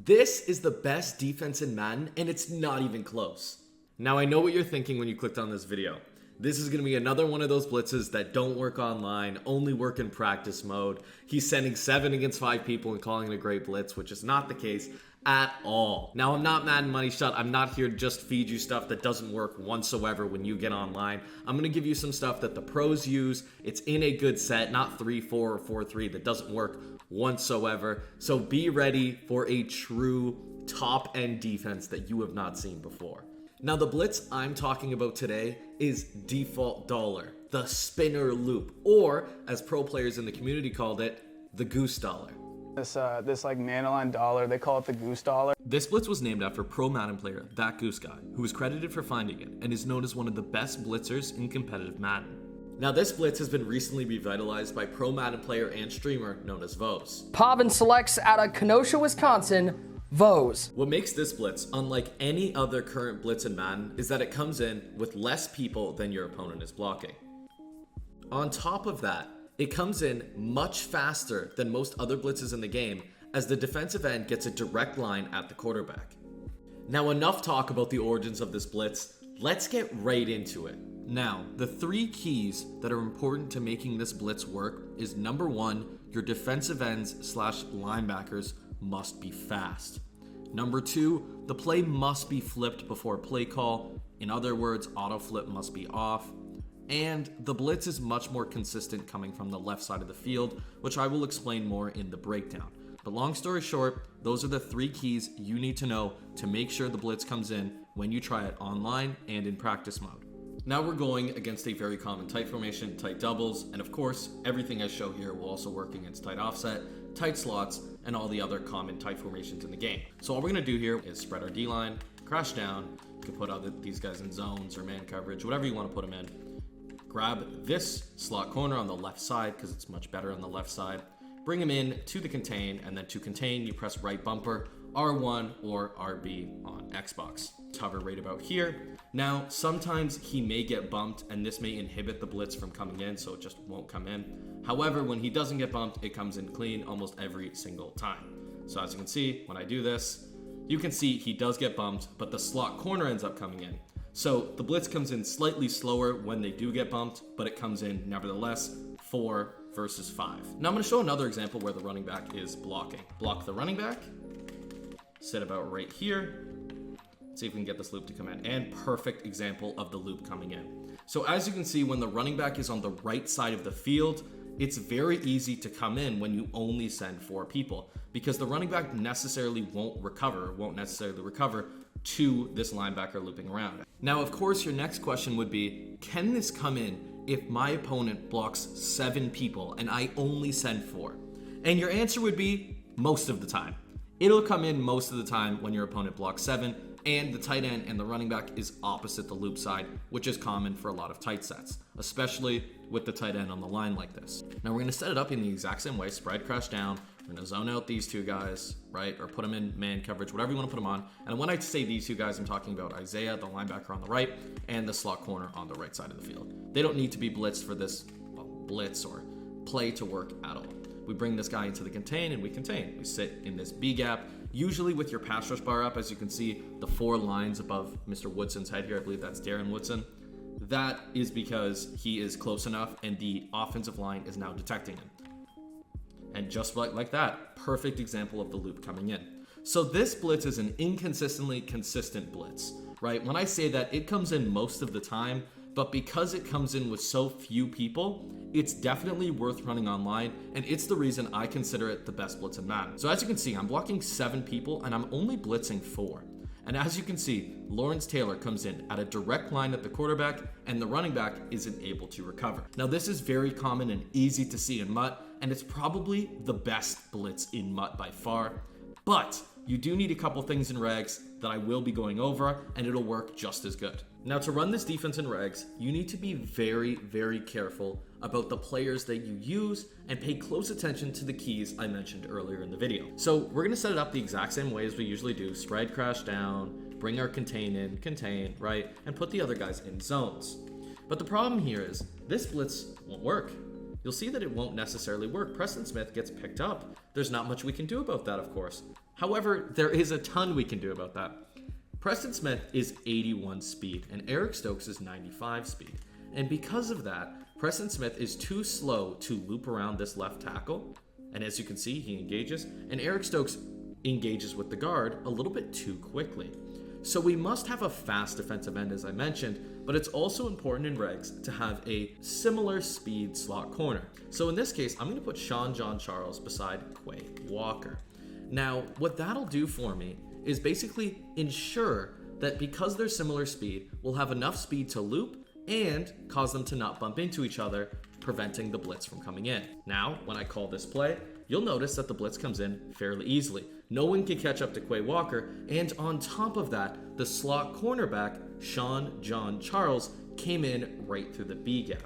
This is the best defense in Madden, and it's not even close. Now, I know what you're thinking when you clicked on this video. This is going to be another one of those blitzes that don't work online, only work in practice mode. He's sending 7 against 5 people and calling it a great blitz, which is not the case at all. Now, I'm not Madden Money Shot. I'm not here to just feed you stuff that doesn't work whatsoever when you get online. I'm going to give you some stuff that the pros use. It's in a good set, not 3-4 or 4-3 that doesn't work whatsoever. So be ready for a true top-end defense that you have not seen before. Now, the blitz I'm talking about today is default dollar, the spinner loop, or as pro players in the community called it, the goose dollar. This like nano dollar, they call it the goose dollar. This blitz was named after pro Madden player That Goose Guy, who is credited for finding it and is known as one of the best blitzers in competitive Madden. Now, this blitz has been recently revitalized by pro Madden player and streamer known as Vose. Pavin selects out of Kenosha, Wisconsin, Vose. What makes this blitz unlike any other current blitz in Madden is that it comes in with less people than your opponent is blocking. On top of that, it comes in much faster than most other blitzes in the game, as the defensive end gets a direct line at the quarterback. Now, enough talk about the origins of this blitz. Let's get right into it. Now, the 3 keys that are important to making this blitz work is number 1, your defensive ends / linebackers must be fast. Number 2, the play must be flipped before play call. In other words, auto flip must be off. And the blitz is much more consistent coming from the left side of the field, which I will explain more in the breakdown. But long story short, those are the 3 keys you need to know to make sure the blitz comes in when you try it online and in practice mode. Now we're going against a very common tight formation, tight doubles, and of course, everything I show here will also work against tight offset, tight slots, and all the other common tight formations in the game. So all we're gonna do here is spread our D-line, crash down. You can put these guys in zones or man coverage, whatever you wanna put them in. Grab this slot corner on the left side because it's much better on the left side. Bring him in to the contain, and then to contain, you press right bumper, R1 or RB on Xbox. Hover right about here. Now, sometimes he may get bumped, and this may inhibit the blitz from coming in, so it just won't come in. However, when he doesn't get bumped, it comes in clean almost every single time. So as you can see, when I do this, you can see he does get bumped, but the slot corner ends up coming in. So the blitz comes in slightly slower when they do get bumped, but it comes in nevertheless 4 versus 5. Now I'm going to show another example where the running back is blocking. Block the running back, sit about right here, see if we can get this loop to come in, and perfect example of the loop coming in. So as you can see, when the running back is on the right side of the field, it's very easy to come in when you only send 4 people, because the running back won't necessarily recover to this linebacker looping around. Now, of course, your next question would be, can this come in if my opponent blocks 7 people and I only send 4? And your answer would be most of the time. It'll come in most of the time when your opponent blocks 7, and the tight end and the running back is opposite the loop side, which is common for a lot of tight sets, especially with the tight end on the line like this. Now we're gonna set it up in the exact same way, spread crash down. We're gonna zone out these 2 guys, right? Or put them in man coverage, whatever you wanna put them on. And when I say these 2 guys, I'm talking about Isaiah, the linebacker on the right, and the slot corner on the right side of the field. They don't need to be blitzed for this blitz or play to work at all. We bring this guy into the contain and we contain. We sit in this B gap, usually with your pass rush bar up. As you can see, the 4 lines above Mr. Woodson's head here, I believe that's Darren Woodson. That is because he is close enough and the offensive line is now detecting him. And just like that, perfect example of the loop coming in. So this blitz is an inconsistently consistent blitz, right? When I say that, it comes in most of the time, but because it comes in with so few people, it's definitely worth running online, and it's the reason I consider it the best blitz in Madden. So as you can see, I'm blocking 7 people, and I'm only blitzing 4. And as you can see, Lawrence Taylor comes in at a direct line at the quarterback, and the running back isn't able to recover. Now this is very common and easy to see in MUT, and it's probably the best blitz in MUT by far, but you do need a couple things in regs that I will be going over, and it'll work just as good. Now, to run this defense in regs, you need to be very, very careful about the players that you use and pay close attention to the keys I mentioned earlier in the video. So we're gonna set it up the exact same way as we usually do. Spread, crash down, bring our contain in, contain, right? And put the other guys in zones. But the problem here is this blitz won't work. You'll see that it won't necessarily work. Preston Smith gets picked up. There's not much we can do about that, of course. However, there is a ton we can do about that. Preston Smith is 81 speed and Eric Stokes is 95 speed. And because of that, Preston Smith is too slow to loop around this left tackle. And as you can see, he engages, and Eric Stokes engages with the guard a little bit too quickly. So we must have a fast defensive end, as I mentioned, but it's also important in regs to have a similar speed slot corner. So in this case, I'm going to put Sean John Charles beside Quay Walker. Now, what that'll do for me is basically ensure that because they're similar speed, we'll have enough speed to loop and cause them to not bump into each other, preventing the blitz from coming in. Now, when I call this play, you'll notice that the blitz comes in fairly easily. No one can catch up to Quay Walker, and on top of that, the slot cornerback, Sean John Charles, came in right through the B gap.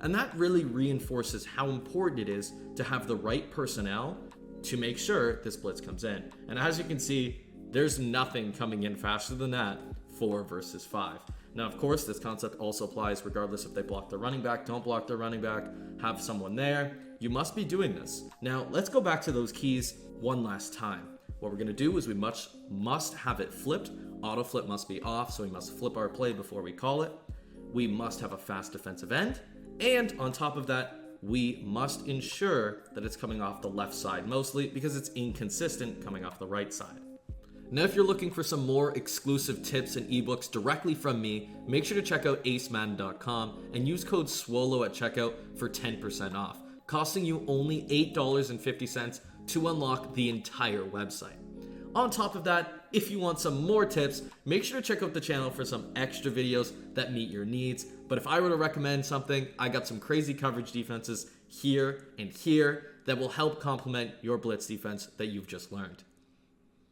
And that really reinforces how important it is to have the right personnel to make sure this blitz comes in. And as you can see, there's nothing coming in faster than that, 4 versus 5. Now, of course, this concept also applies regardless if they block their running back, don't block their running back, have someone there. You must be doing this. Now, let's go back to those keys one last time. What we're going to do is we must have it flipped. Auto flip must be off, so we must flip our play before we call it. We must have a fast defensive end. And on top of that, we must ensure that it's coming off the left side mostly because it's inconsistent coming off the right side. Now, if you're looking for some more exclusive tips and ebooks directly from me, make sure to check out acemadden.com and use code SWOLO at checkout for 10% off, costing you only $8.50 to unlock the entire website. On top of that, if you want some more tips, make sure to check out the channel for some extra videos that meet your needs. But if I were to recommend something, I got some crazy coverage defenses here and here that will help complement your blitz defense that you've just learned.